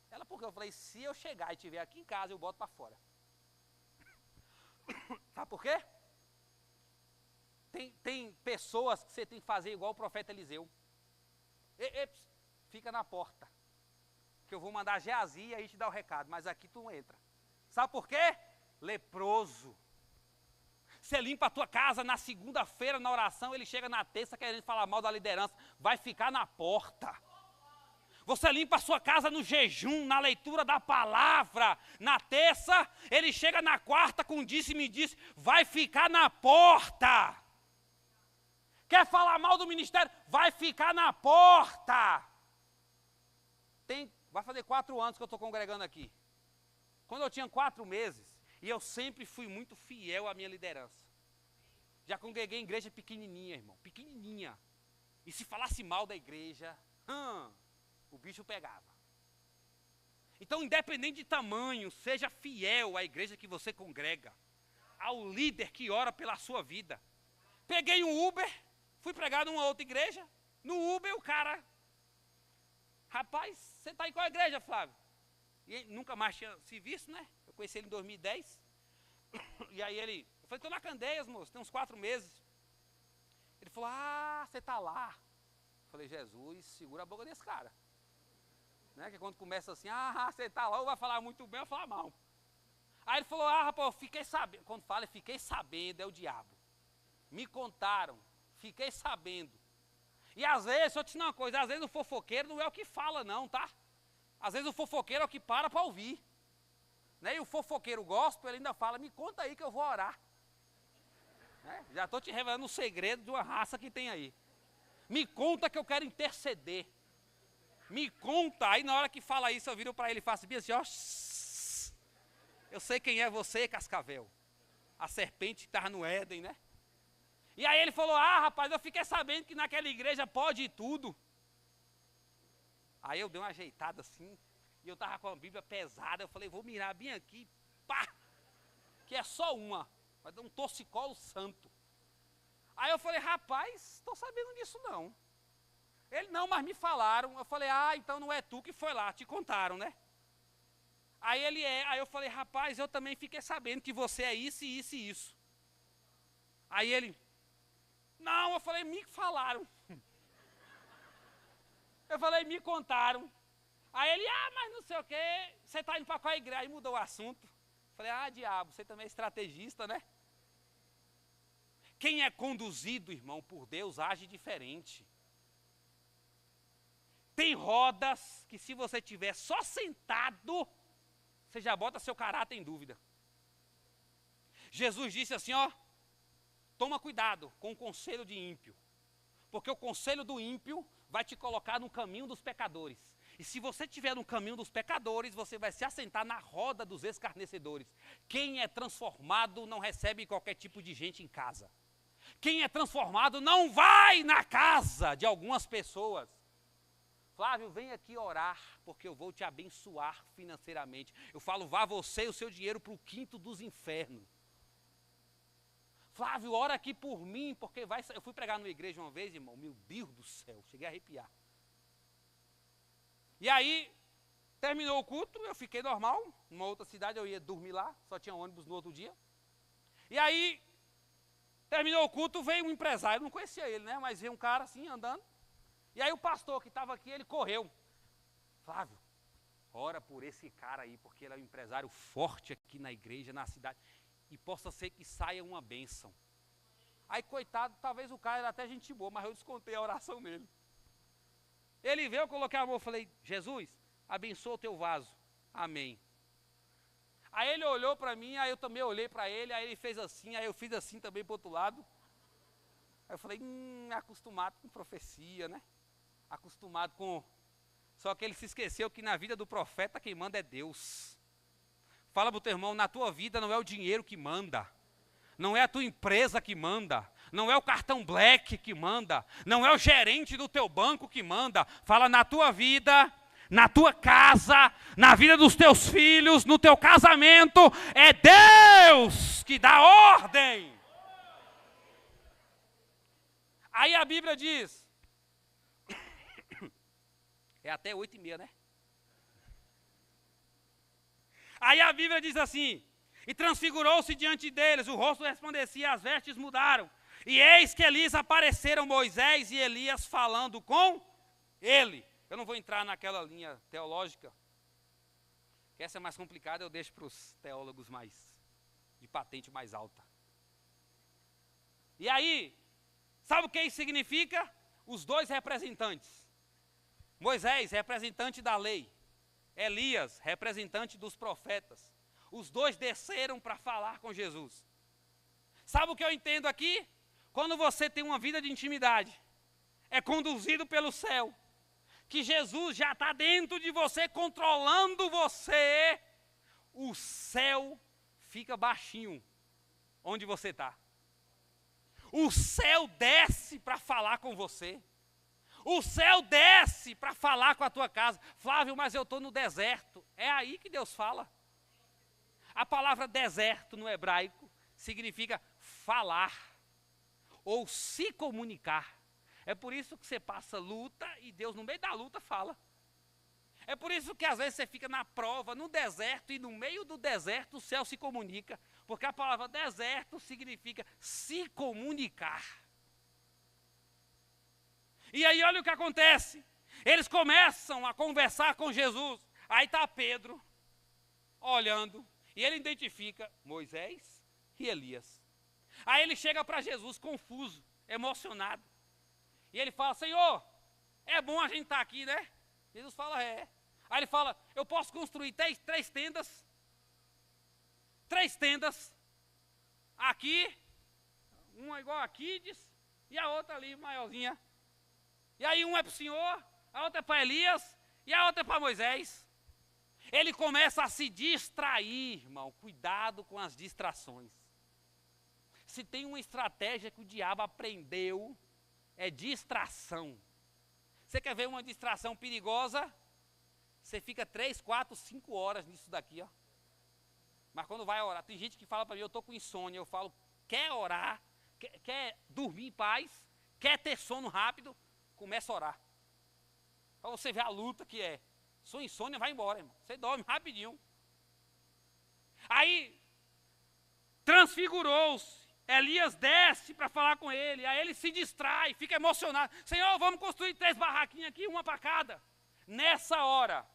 Ela, porque eu falei, se eu chegar e estiver aqui em casa, eu boto para fora. Sabe por quê? Tem pessoas que você tem que fazer igual o profeta Eliseu. Fica na porta. Que eu vou mandar Geazi e aí te dar o recado, mas aqui tu não entra. Sabe por quê? Leproso. Você limpa a tua casa na segunda-feira na oração, ele chega na terça querendo falar mal da liderança, vai ficar na porta. Você limpa a sua casa no jejum, na leitura da palavra, na terça, ele chega na quarta com disse-me disse, vai ficar na porta. Quer falar mal do ministério? Vai ficar na porta. Vai fazer 4 anos que eu estou congregando aqui. Quando eu tinha 4 meses, e eu sempre fui muito fiel à minha liderança. Já congreguei em igreja pequenininha, irmão, pequenininha. E se falasse mal da igreja, o bicho pegava. Então, independente de tamanho, seja fiel à igreja que você congrega, ao líder que ora pela sua vida. Peguei um Uber, fui pregar numa outra igreja, no Uber o cara, rapaz, você está em qual igreja, Flávio? E ele nunca mais tinha se visto, né? Eu conheci ele em 2010. E aí eu falei, estou na Candeias, moço, tem uns 4 meses. Ele falou, você está lá. Eu falei, Jesus, segura a boca desse cara. Né? Que quando começa assim, você está lá, ou vai falar muito bem ou vai falar mal. Aí ele falou, rapaz, eu fiquei sabendo. Quando fala, fiquei sabendo, é o diabo. Me contaram, fiquei sabendo. E às vezes, deixa eu te dizer uma coisa, às vezes o fofoqueiro não é o que fala não, tá? Às vezes o fofoqueiro é o que para ouvir. Né? E o fofoqueiro gospel, ele ainda fala, me conta aí que eu vou orar. Né? Já estou te revelando o segredo de uma raça que tem aí. Me conta que eu quero interceder. Me conta. Aí na hora que fala isso, eu viro para ele e faço assim, ó. Eu sei quem é você, Cascavel. A serpente que estava no Éden, né? E aí ele falou, rapaz, eu fiquei sabendo que naquela igreja pode tudo. Aí eu dei uma ajeitada assim, e eu estava com a Bíblia pesada, eu falei, vou mirar bem aqui, pá, que é só uma, vai dar um torcicolo santo. Aí eu falei, rapaz, estou sabendo disso não. Ele, não, mas me falaram. Eu falei, então não é tu que foi lá, te contaram, né? Aí aí eu falei, rapaz, eu também fiquei sabendo que você é isso, isso e isso. Aí ele, não, eu falei, me falaram. Eu falei, me contaram. Aí ele, mas não sei o quê, você está indo para qual igreja? Aí mudou o assunto. Eu falei, diabo, você também é estrategista, né? Quem é conduzido, irmão, por Deus, age diferente. Tem rodas que se você estiver só sentado, você já bota seu caráter em dúvida. Jesus disse assim, toma cuidado com o conselho de ímpio. Porque o conselho do ímpio vai te colocar no caminho dos pecadores. E se você estiver no caminho dos pecadores, você vai se assentar na roda dos escarnecedores. Quem é transformado não recebe qualquer tipo de gente em casa. Quem é transformado não vai na casa de algumas pessoas. Flávio, vem aqui orar, porque eu vou te abençoar financeiramente. Eu falo, vá você e o seu dinheiro para o quinto dos infernos. Flávio, ora aqui por mim, porque vai... Eu fui pregar numa igreja uma vez, irmão, meu Deus do céu, cheguei a arrepiar. E aí, terminou o culto, eu fiquei normal, numa outra cidade, eu ia dormir lá, só tinha ônibus no outro dia. E aí, terminou o culto, veio um empresário, eu não conhecia ele, né, mas veio um cara assim, andando. E aí o pastor que estava aqui, ele correu. Flávio, ora por esse cara aí, porque ele é um empresário forte aqui na igreja, na cidade. E possa ser que saia uma bênção. Aí, coitado, talvez o cara era até gente boa, mas eu descontei a oração nele. Ele veio, eu coloquei a mão, falei, Jesus, abençoa o teu vaso. Amém. Aí ele olhou para mim, aí eu também olhei para ele, aí ele fez assim, aí eu fiz assim também para o outro lado. Aí eu falei, acostumado com profecia, né? Acostumado com... Só que ele se esqueceu que na vida do profeta quem manda é Deus. Fala para o teu irmão, na tua vida não é o dinheiro que manda. Não é a tua empresa que manda. Não é o cartão black que manda. Não é o gerente do teu banco que manda. Fala na tua vida, na tua casa, na vida dos teus filhos, no teu casamento. É Deus que dá ordem. Aí a Bíblia diz... É até 8h30, né? Aí a Bíblia diz assim... E transfigurou-se diante deles, o rosto resplandecia, as vestes mudaram. E eis que Elias apareceram Moisés e Elias falando com ele. Eu não vou entrar naquela linha teológica, que essa é mais complicada, eu deixo para os teólogos de patente mais alta. E aí, sabe o que isso significa? Os dois representantes. Moisés, representante da lei. Elias, representante dos profetas. Os dois desceram para falar com Jesus. Sabe o que eu entendo aqui? Quando você tem uma vida de intimidade, é conduzido pelo céu, que Jesus já está dentro de você, controlando você, o céu fica baixinho onde você está. O céu desce para falar com você. O céu desce para falar com a tua casa. Flávio, mas eu estou no deserto. É aí que Deus fala. A palavra deserto no hebraico significa falar ou se comunicar. É por isso que você passa luta e Deus no meio da luta fala. É por isso que às vezes você fica na prova, no deserto, e no meio do deserto o céu se comunica. Porque a palavra deserto significa se comunicar. E aí olha o que acontece. Eles começam a conversar com Jesus. Aí está Pedro olhando. E ele identifica Moisés e Elias. Aí ele chega para Jesus confuso, emocionado. E ele fala, Senhor, é bom a gente estar aqui, né? Jesus fala, é. Aí ele fala, eu posso construir três tendas. 3 tendas. Aqui, uma igual a Kids, e a outra ali, maiorzinha. E aí uma é para o Senhor, a outra é para Elias, e a outra é para Moisés. Ele começa a se distrair, irmão. Cuidado com as distrações. Se tem uma estratégia que o diabo aprendeu, é distração. Você quer ver uma distração perigosa? Você fica 3, 4, 5 horas nisso daqui, ó. Mas quando vai orar, tem gente que fala para mim, eu estou com insônia. Eu falo, quer orar, quer dormir em paz, quer ter sono rápido, começa a orar. Para você ver a luta que é. Sua insônia vai embora, irmão. Você dorme rapidinho. Aí, transfigurou-se. Elias desce para falar com ele. Aí ele se distrai, fica emocionado. Senhor, vamos construir 3 barraquinhas aqui, uma para cada. Nessa hora,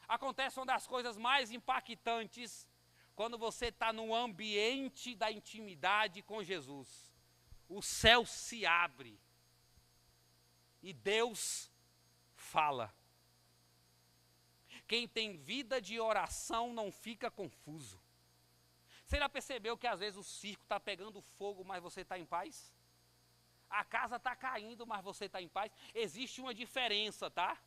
acontece uma das coisas mais impactantes quando você está no ambiente da intimidade com Jesus. O céu se abre e Deus fala. Quem tem vida de oração não fica confuso. Você já percebeu que às vezes o circo está pegando fogo, mas você está em paz? A casa está caindo, mas você está em paz? Existe uma diferença, tá?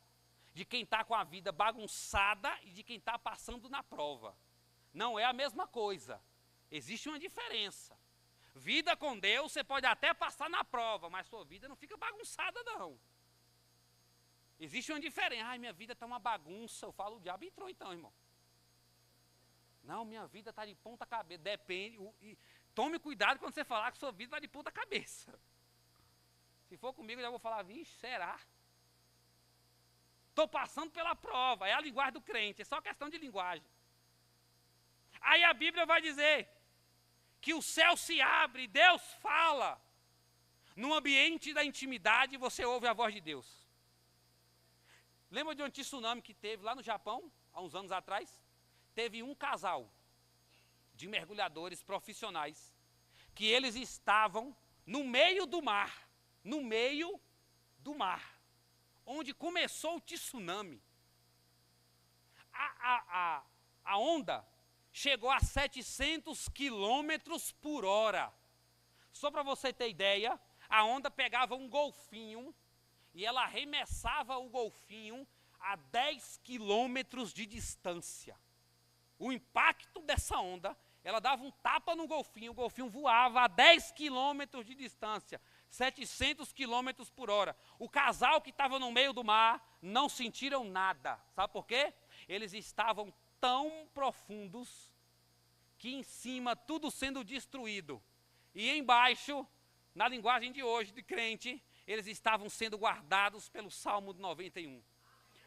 De quem está com a vida bagunçada e de quem está passando na prova. Não é a mesma coisa. Existe uma diferença. Vida com Deus, você pode até passar na prova, mas sua vida não fica bagunçada, não. Existe uma diferença. Ai, minha vida está uma bagunça. Eu falo, o diabo entrou então, irmão. Não, minha vida está de ponta cabeça. Depende. tome cuidado quando você falar que sua vida vai de ponta cabeça. Se for comigo, eu já vou falar, vixe, será? Estou passando pela prova, é a linguagem do crente, é só questão de linguagem. Aí a Bíblia vai dizer que o céu se abre, Deus fala. No ambiente da intimidade, você ouve a voz de Deus. Lembra de um tsunami que teve lá no Japão, há uns anos atrás? Teve um casal de mergulhadores profissionais, que eles estavam no meio do mar, onde começou o tsunami. A onda chegou a 700 quilômetros por hora. Só para você ter ideia, a onda pegava um golfinho e ela arremessava o golfinho a 10 quilômetros de distância. O impacto dessa onda, ela dava um tapa no golfinho, o golfinho voava a 10 quilômetros de distância, 700 quilômetros por hora. O casal que estava no meio do mar não sentiram nada. Sabe por quê? Eles estavam tão profundos que em cima tudo sendo destruído. E embaixo, na linguagem de hoje, de crente, eles estavam sendo guardados pelo Salmo 91.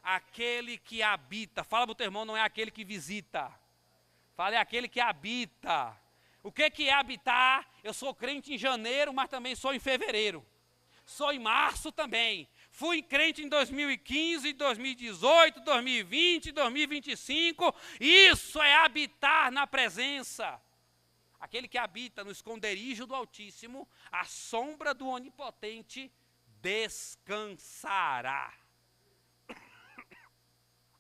Aquele que habita, fala para o teu irmão, não é aquele que visita. Fala, é aquele que habita. O que é habitar? Eu sou crente em janeiro, mas também sou em fevereiro. Sou em março também. Fui crente em 2015, 2018, 2020, 2025. Isso é habitar na presença. Aquele que habita no esconderijo do Altíssimo, à sombra do Onipotente, descansará.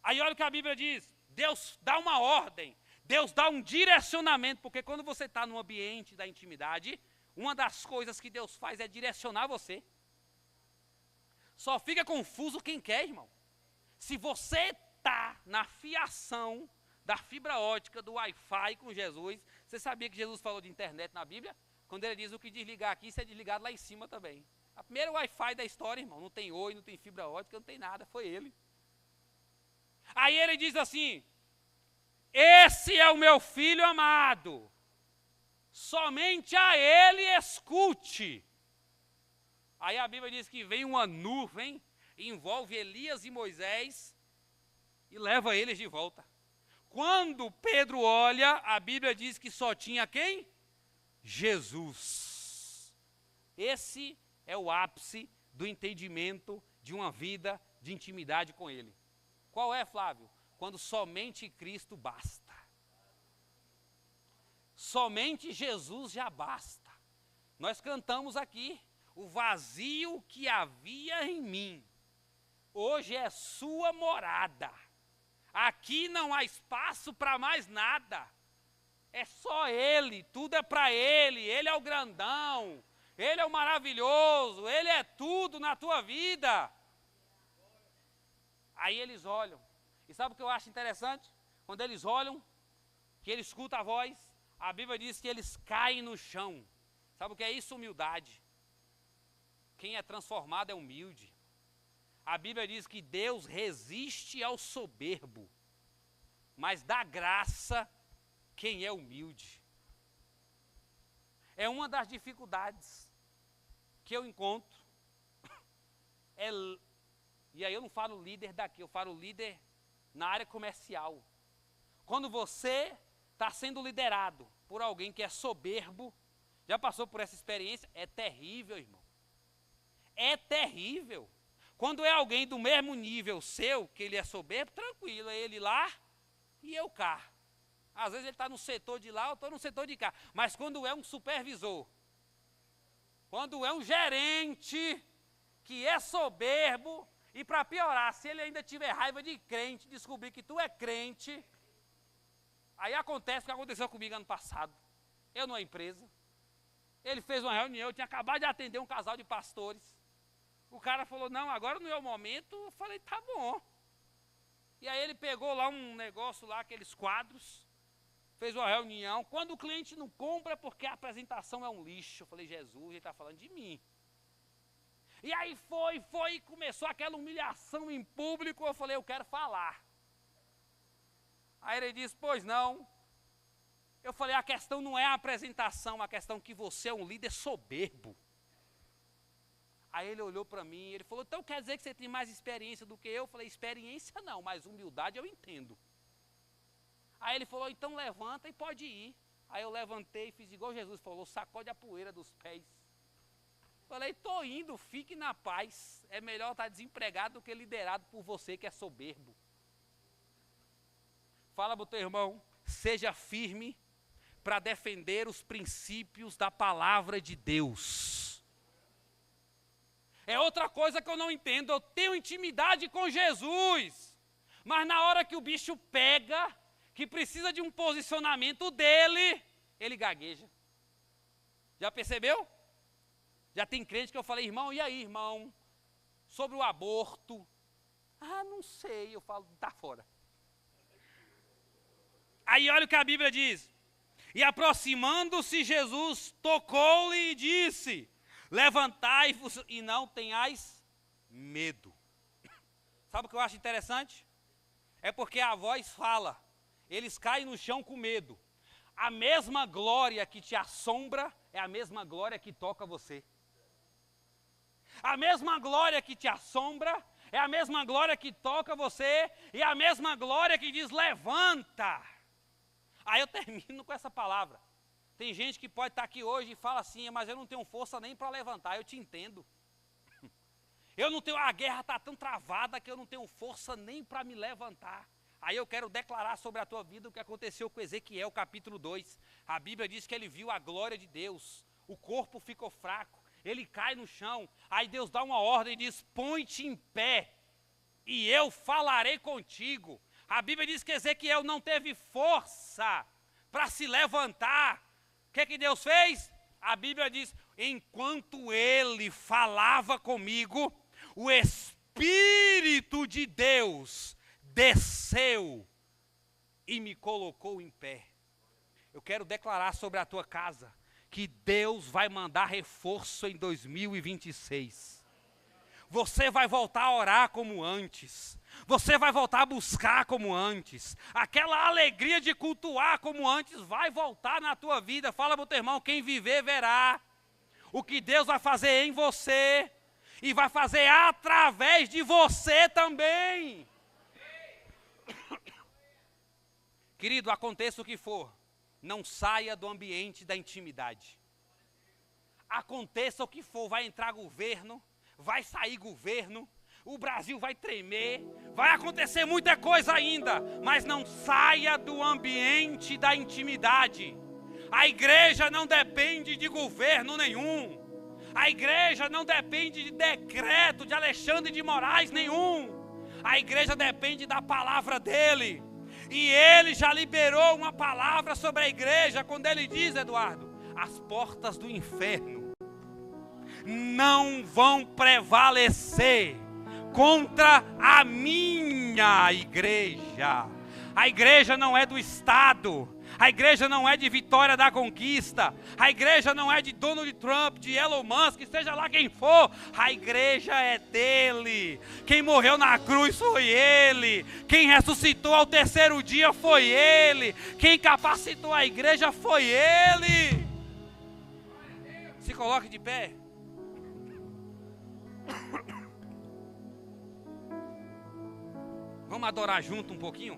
Aí olha o que a Bíblia diz. Deus dá uma ordem. Deus dá um direcionamento, porque quando você está no ambiente da intimidade, uma das coisas que Deus faz é direcionar você. Só fica confuso quem quer, irmão. Se você está na fiação da fibra ótica, do Wi-Fi com Jesus, você sabia que Jesus falou de internet na Bíblia? Quando ele diz o que desligar aqui, isso é desligado lá em cima também. A primeira Wi-Fi da história, irmão, não tem Oi, não tem fibra ótica, não tem nada, foi ele. Aí ele diz assim, esse é o meu filho amado, somente a ele escute. Aí a Bíblia diz que vem uma nuvem, envolve Elias e Moisés e leva eles de volta. Quando Pedro olha, a Bíblia diz que só tinha quem? Jesus. Esse é o ápice do entendimento de uma vida de intimidade com ele. Qual é, Flávio? Quando somente Cristo basta. Somente Jesus já basta. Nós cantamos aqui, o vazio que havia em mim, hoje é sua morada. Aqui não há espaço para mais nada. É só Ele, tudo é para Ele. Ele é o grandão, Ele é o maravilhoso, Ele é tudo na tua vida. Aí eles olham. E sabe o que eu acho interessante? Quando eles olham, que eles escutam a voz, a Bíblia diz que eles caem no chão. Sabe o que é isso? Humildade. Quem é transformado é humilde. A Bíblia diz que Deus resiste ao soberbo, mas dá graça quem é humilde. É uma das dificuldades que eu encontro. E aí eu não falo líder daqui, eu falo líder na área comercial. Quando você está sendo liderado por alguém que é soberbo, já passou por essa experiência? É terrível, irmão. É terrível. Quando é alguém do mesmo nível seu, que ele é soberbo, tranquilo, é ele lá e eu cá. Às vezes ele está no setor de lá, eu estou no setor de cá. Mas quando é um supervisor, quando é um gerente que é soberbo, e para piorar, se ele ainda tiver raiva de crente, descobrir que tu é crente, aí acontece o que aconteceu comigo ano passado. Eu numa empresa, ele fez uma reunião, eu tinha acabado de atender um casal de pastores. O cara falou, não, agora não é o momento. Eu falei, tá bom. E aí ele pegou lá um negócio lá, aqueles quadros, fez uma reunião. Quando o cliente não compra é porque a apresentação é um lixo. Eu falei, Jesus, ele está falando de mim. E aí foi, e começou aquela humilhação em público. Eu falei, eu quero falar. Aí ele disse, pois não, Eu falei, a questão não é a apresentação, a questão é que você é um líder soberbo. Aí ele olhou para mim, ele falou, então quer dizer que você tem mais experiência do que eu? Eu falei, experiência não, mas humildade eu entendo. Aí ele falou, então levanta e pode ir. Aí eu levantei e fiz igual Jesus falou, sacode a poeira dos pés. Falei, estou indo, fique na paz. É melhor estar desempregado do que liderado por você que é soberbo. Fala para o teu irmão, seja firme para defender os princípios da palavra de Deus. É outra coisa que eu não entendo, eu tenho intimidade com Jesus, mas na hora que o bicho pega, que precisa de um posicionamento dele, ele gagueja. Já percebeu? Já tem crente que eu falei, irmão, e aí, irmão? Sobre o aborto. Ah, não sei. Eu falo, tá fora. Aí olha o que a Bíblia diz. E aproximando-se Jesus, tocou-lhe e disse, levantai-vos e não tenhais medo. Sabe o que eu acho interessante? É porque a voz fala. Eles caem no chão com medo. A mesma glória que te assombra é a mesma glória que toca você. A mesma glória que te assombra é a mesma glória que toca você e a mesma glória que diz levanta. Aí eu termino com essa palavra. Tem gente que pode estar aqui hoje e fala assim, mas eu não tenho força nem para levantar, eu te entendo. Eu não tenho, a guerra está tão travada que eu não tenho força nem para me levantar. Aí eu quero declarar sobre a tua vida o que aconteceu com Ezequiel, capítulo 2. A Bíblia diz que ele viu a glória de Deus, o corpo ficou fraco, ele cai no chão, aí Deus dá uma ordem e diz, põe-te em pé, e eu falarei contigo. A Bíblia diz que Ezequiel não teve força para se levantar. O que Deus fez? A Bíblia diz, enquanto ele falava comigo, o Espírito de Deus desceu e me colocou em pé. Eu quero declarar sobre a tua casa que Deus vai mandar reforço em 2026. Você vai voltar a orar como antes. Você vai voltar a buscar como antes. Aquela alegria de cultuar como antes vai voltar na tua vida. Fala para o teu irmão, quem viver verá o que Deus vai fazer em você e vai fazer através de você também. Querido, aconteça o que for, não saia do ambiente da intimidade. Aconteça o que for, vai entrar governo, vai sair governo, o Brasil vai tremer, vai acontecer muita coisa ainda, mas não saia do ambiente da intimidade. A igreja não depende de governo nenhum. A igreja não depende de decreto de Alexandre de Moraes nenhum. A igreja depende da palavra dele. E ele já liberou uma palavra sobre a igreja quando ele diz, Eduardo, as portas do inferno não vão prevalecer contra a minha igreja. A igreja não é do Estado. A igreja não é de Vitória da Conquista. A igreja não é de Donald Trump, de Elon Musk, seja lá quem for. A igreja é dele. Quem morreu na cruz foi ele. Quem ressuscitou ao terceiro dia foi ele. Quem capacitou a igreja foi ele. Se coloque de pé. Vamos adorar junto um pouquinho?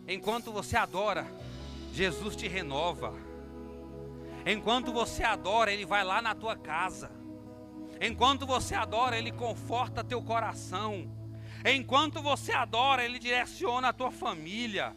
Enquanto você adora, Jesus te renova. Enquanto você adora, Ele vai lá na tua casa. Enquanto você adora, Ele conforta teu coração. Enquanto você adora, Ele direciona a tua família.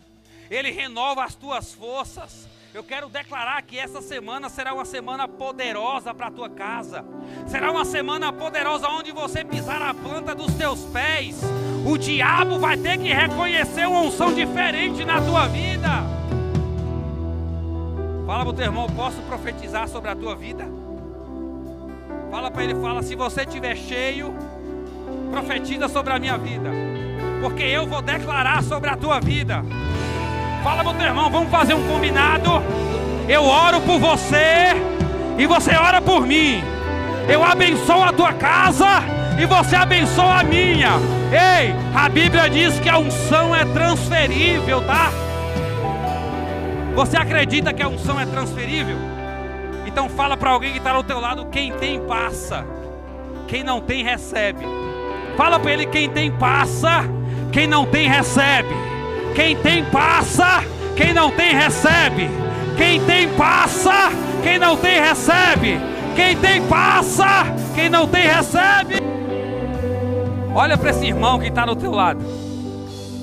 Ele renova as tuas forças. Eu quero declarar que essa semana será uma semana poderosa para a tua casa. Será uma semana poderosa onde você pisar a planta dos teus pés. O diabo vai ter que reconhecer uma unção diferente na tua vida. Fala para o teu irmão, posso profetizar sobre a tua vida? Fala para ele, fala, se você estiver cheio, profetiza sobre a minha vida. Porque eu vou declarar sobre a tua vida. Fala para o teu irmão, vamos fazer um combinado. Eu oro por você e você ora por mim. eu abençoo a tua casa e você abençoa a minha. Ei, a Bíblia diz que a unção é transferível, tá? Você acredita que a unção é transferível? Então fala para alguém que está ao teu lado: quem tem passa, quem não tem recebe. Fala para ele: quem tem passa, quem não tem recebe. Quem tem passa, quem não tem recebe. Quem tem passa, quem não tem recebe. Quem tem passa, quem não tem recebe. Olha para esse irmão que está do teu lado.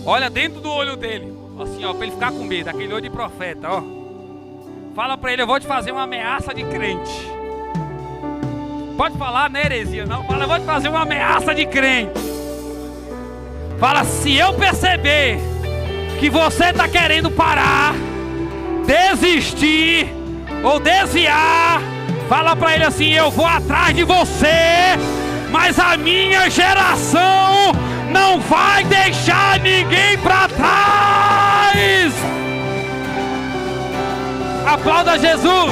Olha dentro do olho dele, assim, ó, para ele ficar com medo, aquele olho de profeta, ó. Fala para ele: eu vou te fazer uma ameaça de crente. Pode falar, não é heresia não. Fala: eu vou te fazer uma ameaça de crente. Fala: se eu perceber que você está querendo parar, desistir ou desviar, fala para ele assim: eu vou atrás de você, mas a minha geração não vai deixar ninguém para trás. Aplauda Jesus.